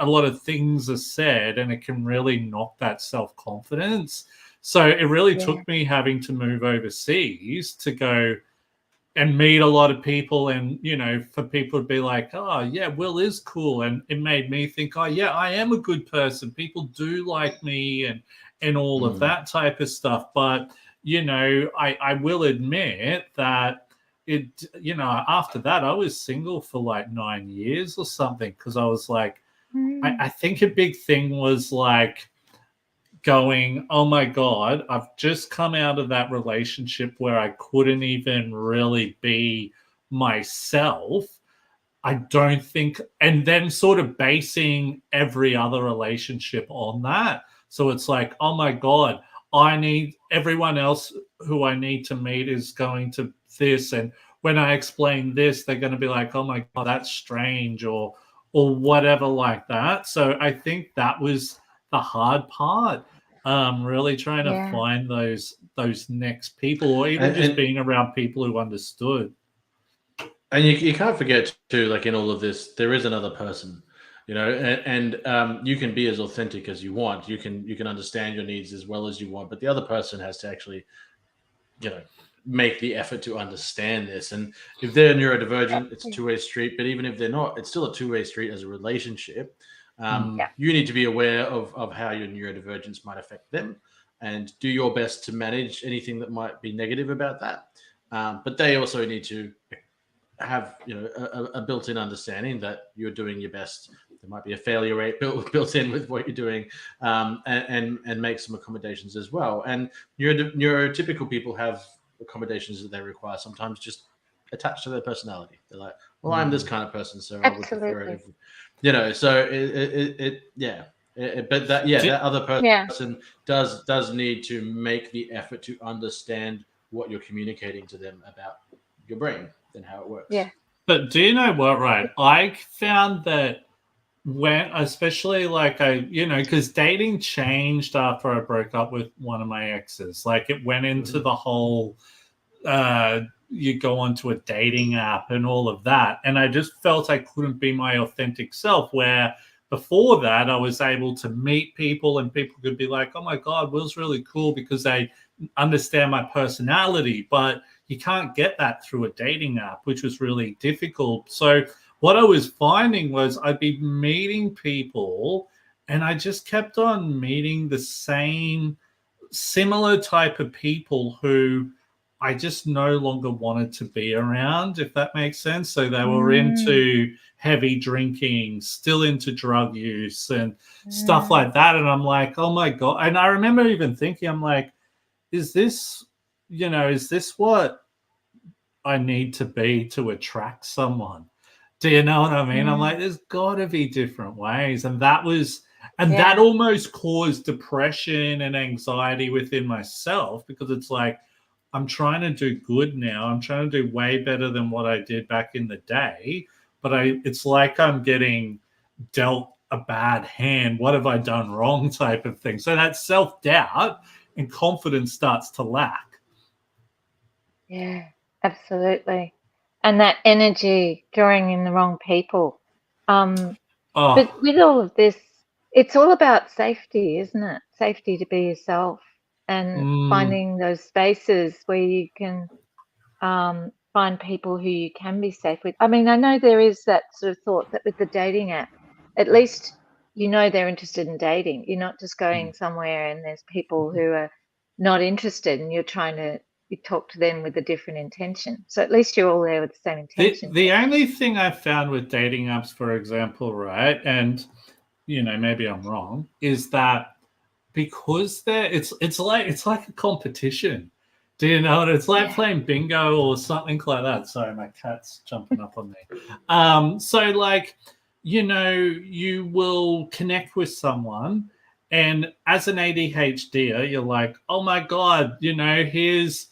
lot of things are said and it can really knock that self-confidence. So it really took me having to move overseas to go and meet a lot of people, and for people to be like, oh yeah, Will is cool, and it made me think, oh yeah, I am a good person, people do like me, and all of that type of stuff. But I will admit that it after that I was single for like 9 years or something, because I was like, I think a big thing was like going, oh my God, I've just come out of that relationship where I couldn't even really be myself. I don't think, and then sort of basing every other relationship on that. So it's like, oh my God, I need everyone else who I need to meet is going to this. And when I explain this, they're going to be like, oh my God, that's strange, or whatever like that. So I think that was the hard part, really trying to find those next people, or even just being around people who understood. And you can't forget too, like in all of this, there is another person, and you can be as authentic as you want. You can understand your needs as well as you want, but the other person has to actually, make the effort to understand this. And if they're neurodivergent, it's a two-way street. But even if they're not, it's still a two-way street as a relationship. You need to be aware of how your neurodivergence might affect them, and do your best to manage anything that might be negative about that. But they also need to have a built-in understanding that you're doing your best. There might be a failure rate built in with what you're doing, and make some accommodations as well. And neurotypical people have accommodations that they require, sometimes just attached to their personality. They're like, well, I'm this kind of person, so I would prefer it if, so But that other Yeah. person does need to make the effort to understand what you're communicating to them about your brain and how it works. Yeah. But do you know what, right? I found that when, especially like because dating changed after I broke up with one of my exes. Like it went into the whole, you go onto a dating app and all of that. And I just felt I couldn't be my authentic self, where before that I was able to meet people and people could be like, oh my God, Will's really cool because they understand my personality. But you can't get that through a dating app, which was really difficult. So what I was finding was I'd be meeting people and I just kept on meeting the same similar type of people who I just no longer wanted to be around, if that makes sense. So they were into heavy drinking, still into drug use and stuff like that. And I'm like, oh my God. And I remember even thinking, I'm like, is this what I need to be to attract someone? Do you know what I mean? I'm like, there's got to be different ways. And that almost caused depression and anxiety within myself, because it's like, I'm trying to do good now. I'm trying to do way better than what I did back in the day. But it's like I'm getting dealt a bad hand. What have I done wrong type of thing? So that self-doubt and confidence starts to lack. Yeah, absolutely. And that energy drawing in the wrong people. But with all of this, it's all about safety, isn't it? Safety to be yourself and finding those spaces where you can find people who you can be safe with. I mean, I know there is that sort of thought that with the dating app, at least you know they're interested in dating. You're not just going somewhere and there's people who are not interested and you're trying to talk to them with a different intention. So at least you're all there with the same intention. The only thing I've found with dating apps, for example, right, and maybe I'm wrong, is that because it's like a competition. Do you know what it's like? Playing bingo or something like that? Sorry, my cat's jumping up on me. So like, you will connect with someone, and as an ADHDer, you're like, oh my God, here's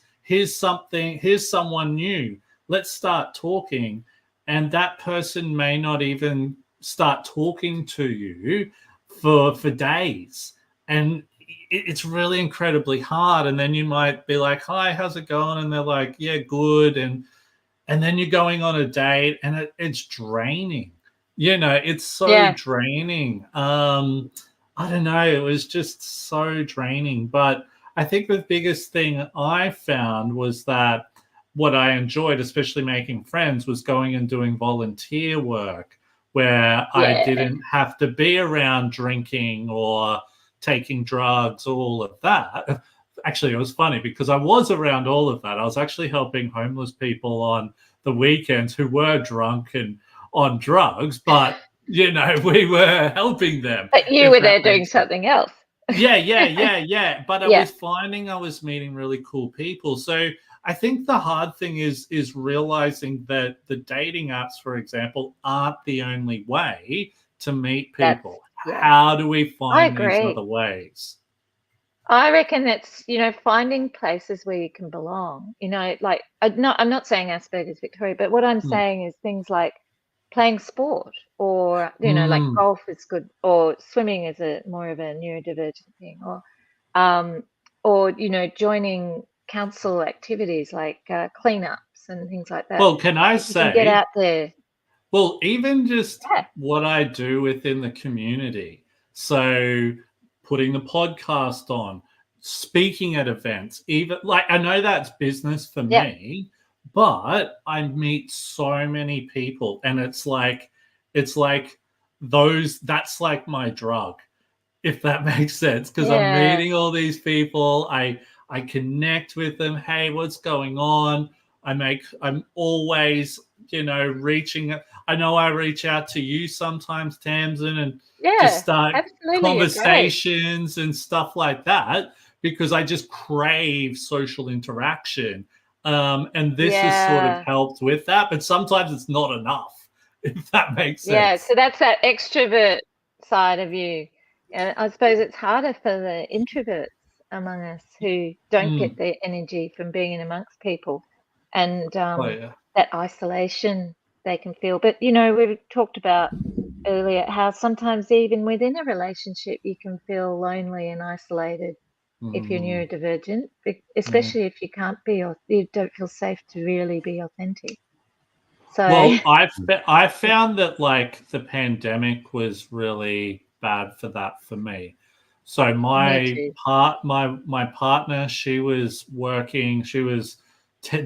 someone new. Let's start talking. And that person may not even start talking to you for days. And it's really incredibly hard. And then you might be like, hi, how's it going? And they're like, yeah, good. And then you're going on a date and it's draining. It's so draining. I don't know. It was just so draining. But I think the biggest thing I found was that what I enjoyed, especially making friends, was going and doing volunteer work where I didn't have to be around drinking or taking drugs, all of that. Actually, it was funny because I was around all of that. I was actually helping homeless people on the weekends who were drunk and on drugs, but we were helping them. But you were there doing something else. Yeah. But I was finding I was meeting really cool people. So I think the hard thing is realizing that the dating apps, for example, aren't the only way to meet people. How do we find these other ways? I reckon it's, finding places where you can belong. Like I'm not saying Asperger's, Victoria, but what I'm saying is things like playing sport, or like golf is good, or swimming is more of a neurodivergent thing, or joining council activities like cleanups and things like that. Well, can I say, you can get out there? Well, even just what I do within the community. So putting the podcast on, speaking at events, even like I know that's business for me, but I meet so many people, and it's like that's like my drug, if that makes sense, because I'm meeting all these people. I connect with them. Hey, what's going on? I'm always, reaching. I know I reach out to you sometimes, Tamsin, and just start conversations and stuff like that, because I just crave social interaction. And this has sort of helped with that, but sometimes it's not enough, if that makes sense. Yeah, so that's that extrovert side of you I suppose it's harder for the introverts among us who don't get Mm. their energy from being in amongst people, and Oh yeah. that isolation they can feel. But you know, we've talked about earlier how sometimes even within a relationship you can feel lonely and isolated if you're Mm. neurodivergent, Yeah. especially if you can't be or you don't feel safe to really be authentic. So Well, I found that like the pandemic was really bad for that for me. So me my too. my partner, she was working, she was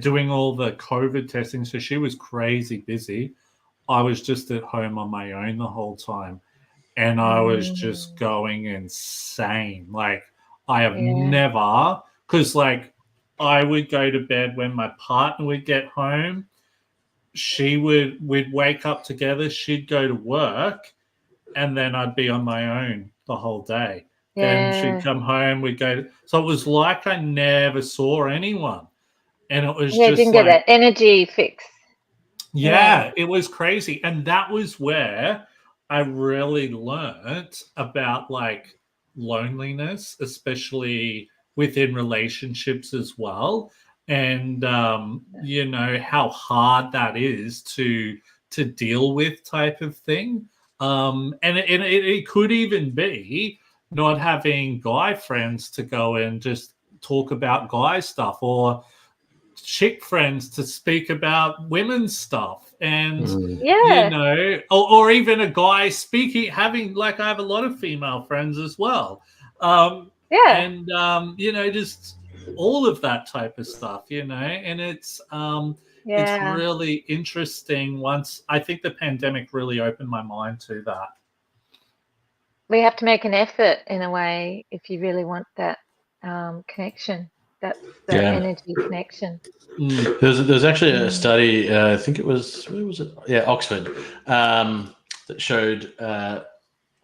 doing all the COVID testing, so she was crazy busy. I was just at home on my own the whole time, and I was just Mm, going insane. Like I have yeah, never, because like I would go to bed when my partner would get home. We'd wake up together, she'd go to work, and then I'd be on my own the whole day. Then she'd yeah, come home, we'd go. So it was like I never saw anyone. And it was yeah. just Didn't get like, that energy fix. Yeah, yeah, it was crazy. And that was where I really learnt about like loneliness, especially within relationships as well. And you know, how hard that is to deal with type of thing. And it could even be not having guy friends to go and just talk about guy stuff, or chick friends to speak about women's stuff. And you yeah, know, or even a guy speaking, having, like, I have a lot of female friends as well. um yeah, and you know, just all of that type of stuff, you know. And it's yeah. really interesting. Once, I think the pandemic really opened my mind to that. We have to make an effort in a way if you really want that connection, that Yeah. energy connection. Mm. There's actually a Mm. study, I think it was, where was it? Yeah, Oxford, that showed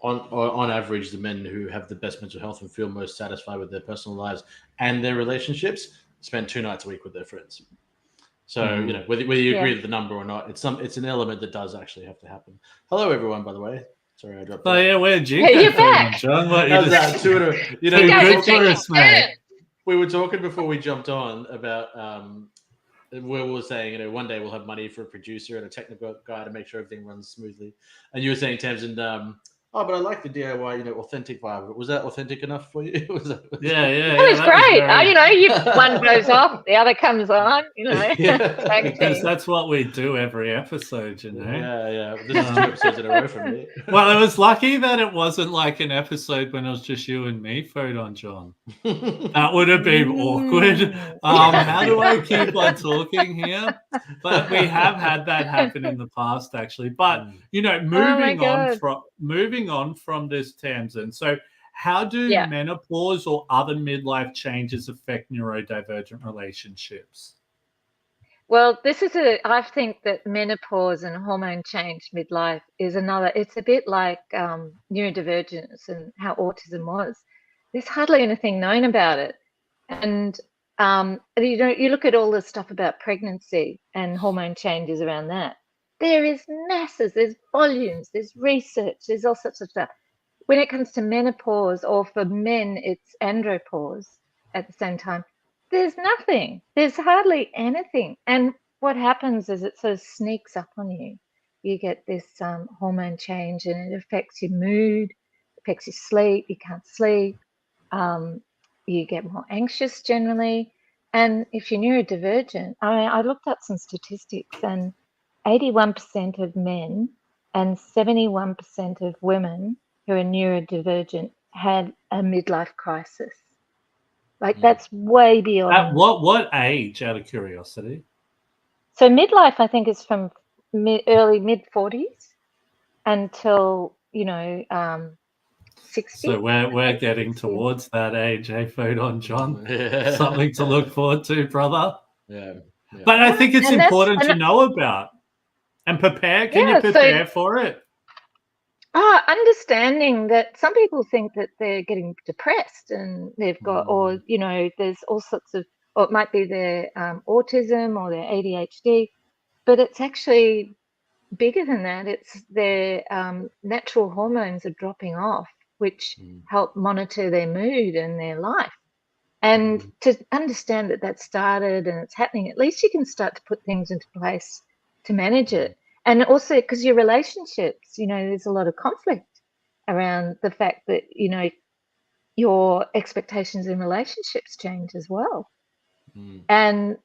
on average, the men who have the best mental health and feel most satisfied with their personal lives and their relationships spend 2 nights a week with their friends. So, you know, whether you agree Yeah. with the number or not, it's an element that does actually have to happen. Hello, everyone, by the way. Sorry, I dropped Oh out. yeah, where'd you Hey, go, you're food on back. John? What, you How's that? just You know, You too we were guys are good talking, for taking us, mate? turns. we were talking before we jumped on about where we were saying, you know, one day we'll have money for a producer and a technical guy to make sure everything runs smoothly. And you were saying, Tamsin, oh, but I like the DIY, you know, authentic vibe of it. Was that authentic enough for you? was that That was That was great. very, You know, one goes off, the other comes on, you know, yeah. tag because team. that's what we do every episode, you know. Yeah. This is 2 episodes in a row for me. Well, it was lucky that it wasn't like an episode when it was just you and me, Food on John. That would have been awkward. Mm. How do I keep on talking here? But we have had that happen in the past, actually. But you know, Oh my God. moving on from this, Tamsin. So, how do Yeah. menopause or other midlife changes affect neurodivergent relationships? Well, I think that menopause and hormone change midlife is it's a bit like neurodivergence and how autism was. There's hardly anything known about it. And you know, you look at all the stuff about pregnancy and hormone changes around that. There is masses, there's volumes, there's research, there's all sorts of stuff. When it comes to menopause, or for men, it's andropause at the same time, there's nothing. There's hardly anything. And what happens is it sort of sneaks up on you. You get this hormone change, and it affects your mood, affects your sleep. You can't sleep. You get more anxious generally. And if you're neurodivergent, I looked up some statistics, and 81% of men and 71% of women who are neurodivergent had a midlife crisis. Like, that's way At beyond. what age, out of curiosity? So midlife, I think, is from early mid 40s until, you know, 60, So we're 50, getting 60. towards that age, eh, Food on John? Yeah. Something to look forward to, brother. Yeah. But I think it's And important to know about and prepare. Can you yeah, so prepare for it? understanding that some people think that they're getting depressed and they've got, or, you know, there's all sorts of, or it might be their autism or their ADHD, but it's actually bigger than that. It's their natural hormones are dropping off, which help monitor their mood and their life. And to understand that started and it's happening, at least you can start to put things into place to manage it. And also because your relationships, there's a lot of conflict around the fact that, your expectations in relationships change as well. And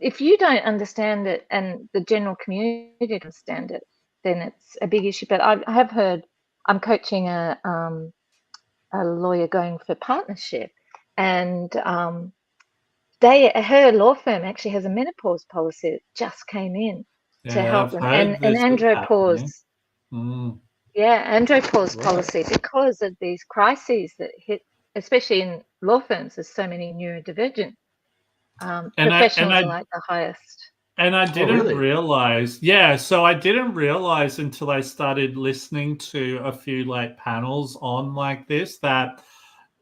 if you don't understand it and the general community don't understand it, then it's a big issue. But I have heard, I'm coaching a lawyer going for partnership, and her law firm actually has a menopause policy that just came in to help them, and andropause. Andropause policy, because of these crises that hit, especially in law firms. There's so many neurodivergent professionals are like the highest. And I didn't realize, so I didn't realize until I started listening to a few like panels on like this, that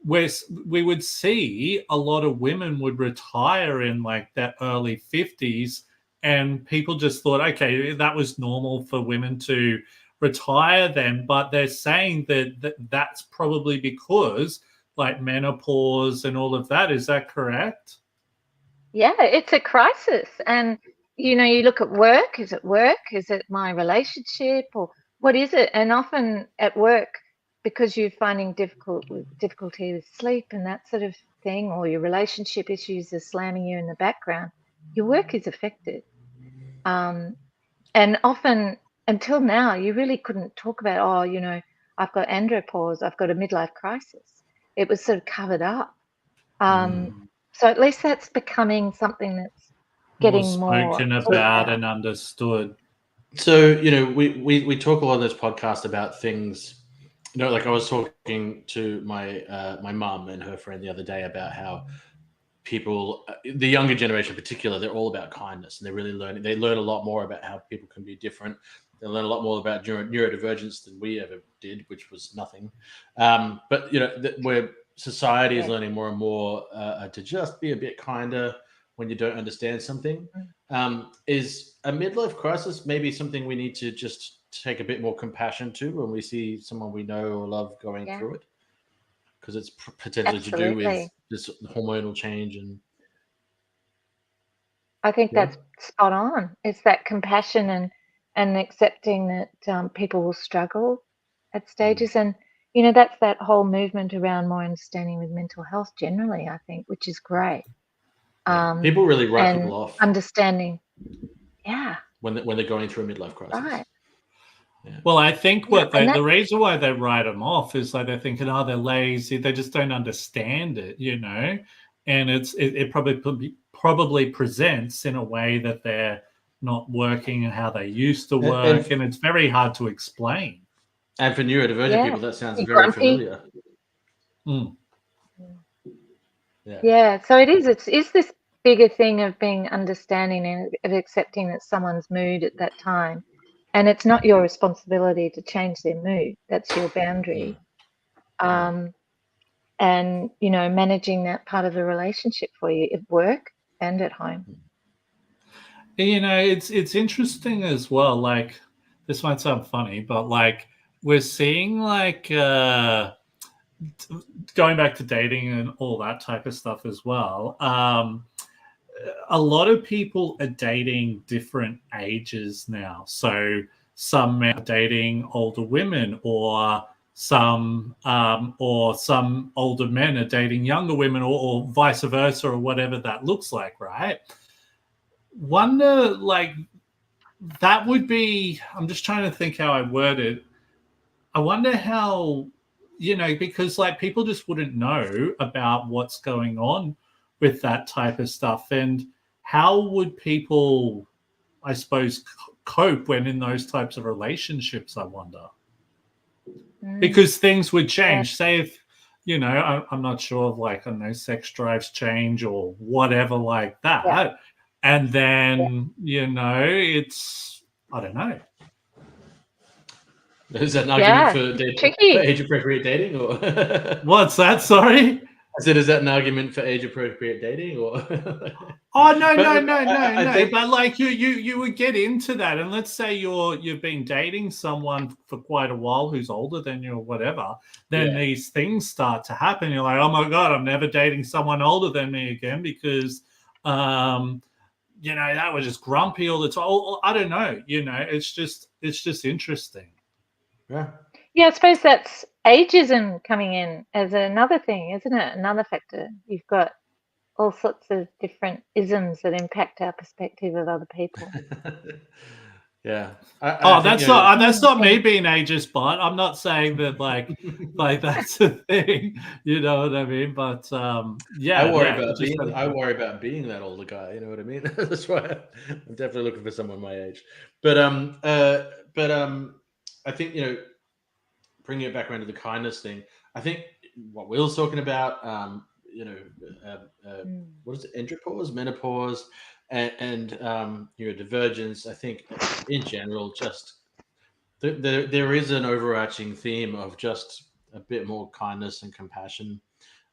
we would see a lot of women would retire in like their early 50s, and people just thought, okay, that was normal for women to retire then. But they're saying that's probably because like menopause and all of that. Is that correct? Yeah, it's a crisis. And you look at work. Is it work? Is it my relationship, or what is it? And often at work, because you're finding difficulty with sleep and that sort of thing, or your relationship issues are slamming you in the background, your work is affected. And often, until now, you really couldn't talk about, I've got andropause, I've got a midlife crisis. It was sort of covered up. So at least that's becoming something that's getting more spoken about and understood. So, we talk a lot on this podcast about things, like I was talking to my my mum and her friend the other day about how people, the younger generation in particular, they're all about kindness, and they're really learning. They learn a lot more about how people can be different. They learn a lot more about neurodivergence than we ever did, which was nothing. But, where society is learning more and more to just be a bit kinder when you don't understand something. Is a midlife crisis maybe something we need to just take a bit more compassion to when we see someone we know or love going through it? Because it's potentially to do with this hormonal change. And I think that's spot on. It's that compassion and accepting that people will struggle at stages. And, that's that whole movement around more understanding with mental health generally, I think, which is great. People really write people off. Understanding. When they're going through a midlife crisis. Right. Yeah. Well, I think the reason why they write them off is like they're thinking, they're lazy. They just don't understand it, and it probably presents in a way that they're not working and how they used to work, and it's very hard to explain. And for neurodivergent people, that sounds very familiar. Yeah. So it is. It's this bigger thing of being understanding and of accepting that someone's mood at that time. And it's not your responsibility to change their mood. That's your boundary. And, managing that part of the relationship for you at work and at home. It's interesting as well. Like, this might sound funny, but like we're seeing like going back to dating and all that type of stuff as well. A lot of people are dating different ages now. So some men are dating older women, or some older men are dating younger women, or vice versa, or whatever that looks like, right? Wonder, like, that would be, I'm just trying to think how I word it. I wonder how, because like people just wouldn't know about what's going on with that type of stuff. And how would people, I suppose, cope when in those types of relationships, I wonder? Because things would change. Say if, I'm not sure if like, I don't know, sex drives change or whatever like that. Yeah. And then, it's, I don't know. Is that an argument for age-appropriate dating? Or what's that? Sorry? Is that an argument for age-appropriate dating, or? Oh no, But no, I no. think- But like you would get into that, and let's say you've been dating someone for quite a while who's older than you or whatever, then Yeah. these things start to happen. You're like, oh my god, I'm never dating someone older than me again because that was just grumpy all the time. I don't know, it's just interesting. Yeah. Yeah, I suppose that's ageism coming in as another thing, isn't it? Another factor. You've got all sorts of different isms that impact our perspective of other people. Yeah. That's not me being ageist, but I'm not saying that like that's a thing. You know what I mean? But yeah, I worry about being that older guy. You know what I mean? That's why I'm definitely looking for someone my age. But I think bringing it back around to the kindness thing. I think what Will's talking about, what is it? Andropause, menopause, and neurodivergence. I think in general, just there is an overarching theme of just a bit more kindness and compassion,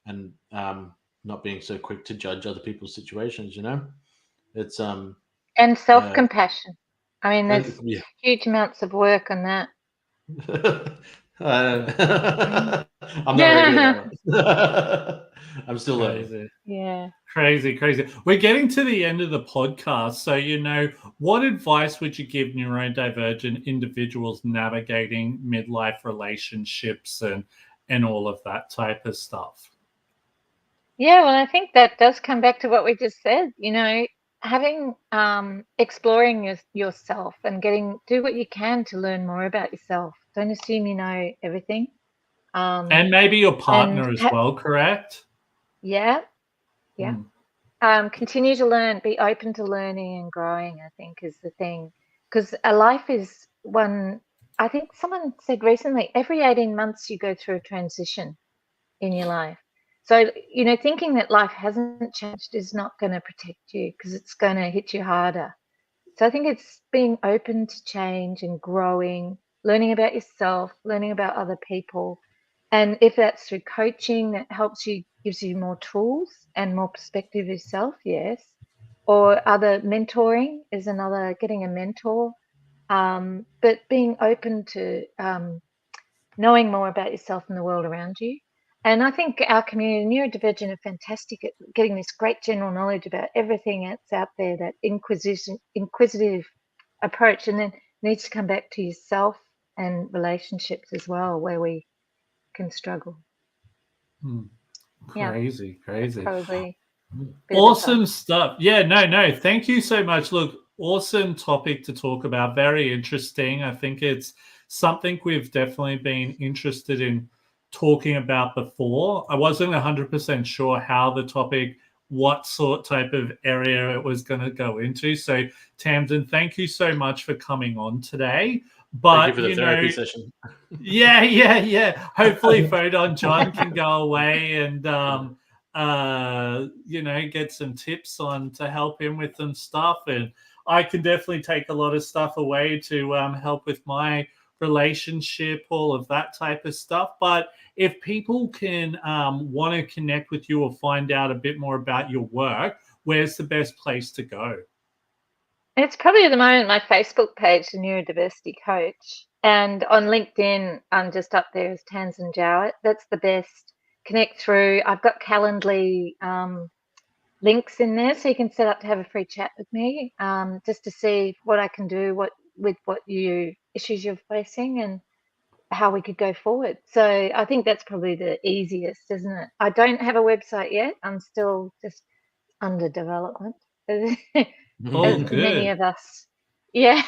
and not being so quick to judge other people's situations. It's And self-compassion. I mean, there's yeah. huge amounts of work on that. I'm not very good at that one. I'm still learning. Crazy. Yeah. Crazy. We're getting to the end of the podcast. So, what advice would you give neurodivergent individuals navigating midlife relationships and all of that type of stuff? Yeah, well, I think that does come back to what we just said, having exploring yourself and do what you can to learn more about yourself. Don't assume you know everything. And maybe your partner as well, correct? Yeah. Continue to learn, be open to learning and growing, I think is the thing. Because a life is one, I think someone said recently, every 18 months you go through a transition in your life. So, thinking that life hasn't changed is not going to protect you because it's going to hit you harder. So I think it's being open to change and growing, learning about yourself, learning about other people. And if that's through coaching that helps you, gives you more tools and more perspective of yourself, yes. Or other mentoring is another, getting a mentor. But being open to knowing more about yourself and the world around you. And I think our community, Neurodivergent, are fantastic at getting this great general knowledge about everything that's out there, that inquisitive approach, and then needs to come back to yourself and relationships as well, where we can struggle. Crazy. Probably awesome stuff. Yeah, no. Thank you so much. Look, awesome topic to talk about. Very interesting. I think it's something we've definitely been interested in talking about before. I wasn't 100% sure how the topic, what type of area it was going to go into. So, Tamsin, thank you so much for coming on today. But thank you for the therapy session. Yeah. Hopefully, Photon John can go away and get some tips on to help him with some stuff, and I can definitely take a lot of stuff away to help with my relationship, all of that type of stuff. But if people can want to connect with you or find out a bit more about your work, where's the best place to go? It's probably at the moment my Facebook page, the Neurodiversity Coach, and on LinkedIn, I'm just up there as Tamsin Jowett. That's the best. Connect through. I've got Calendly links in there, so you can set up to have a free chat with me, just to see what I can do, with what issues you're facing, and how we could go forward. So I think that's probably the easiest, isn't it? I don't have a website yet. I'm still just under development. As many of us. Yeah.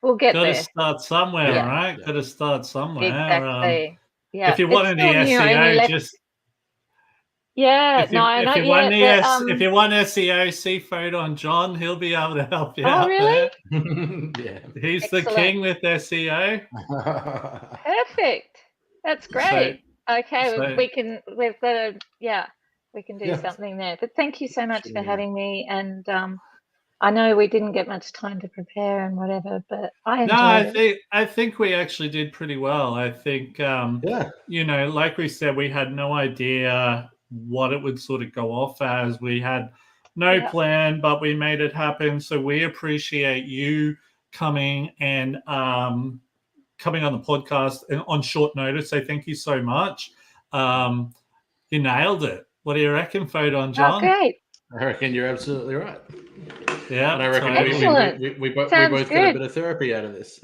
We'll get there. Got to start somewhere, right? Got to start somewhere. Exactly. Yeah. If you want any SEO, just if you want SEO, see Photon John. He'll be able to help you out. Really? Yeah. He's the king with SEO. Perfect. That's great. We can do something there. But thank you so much for having me. And I know we didn't get much time to prepare and whatever, but I enjoyed it. I think we actually did pretty well. I think like we said, we had no idea what it would sort of go off as. We had no plan, but we made it happen. So we appreciate you coming and coming on the podcast on short notice. So thank you so much. You nailed it. What do you reckon, Photon John? Oh, great. I reckon you're absolutely right. Yeah, and I reckon Excellent. we both Sounds got a good. bit of therapy out of this.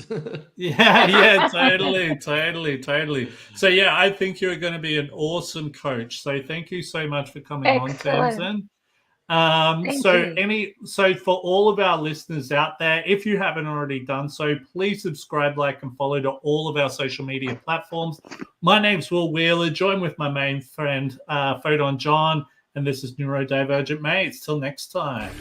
Yeah, totally. So yeah, I think you're going to be an awesome coach. So thank you so much for coming on, Excellent. Tamsin. Thank you. So for all of our listeners out there, if you haven't already done so, please subscribe, like, and follow to all of our social media platforms. My name's Will Wheeler. Join with my main friend, Photon John, and this is Neurodivergent Mates. Till next time.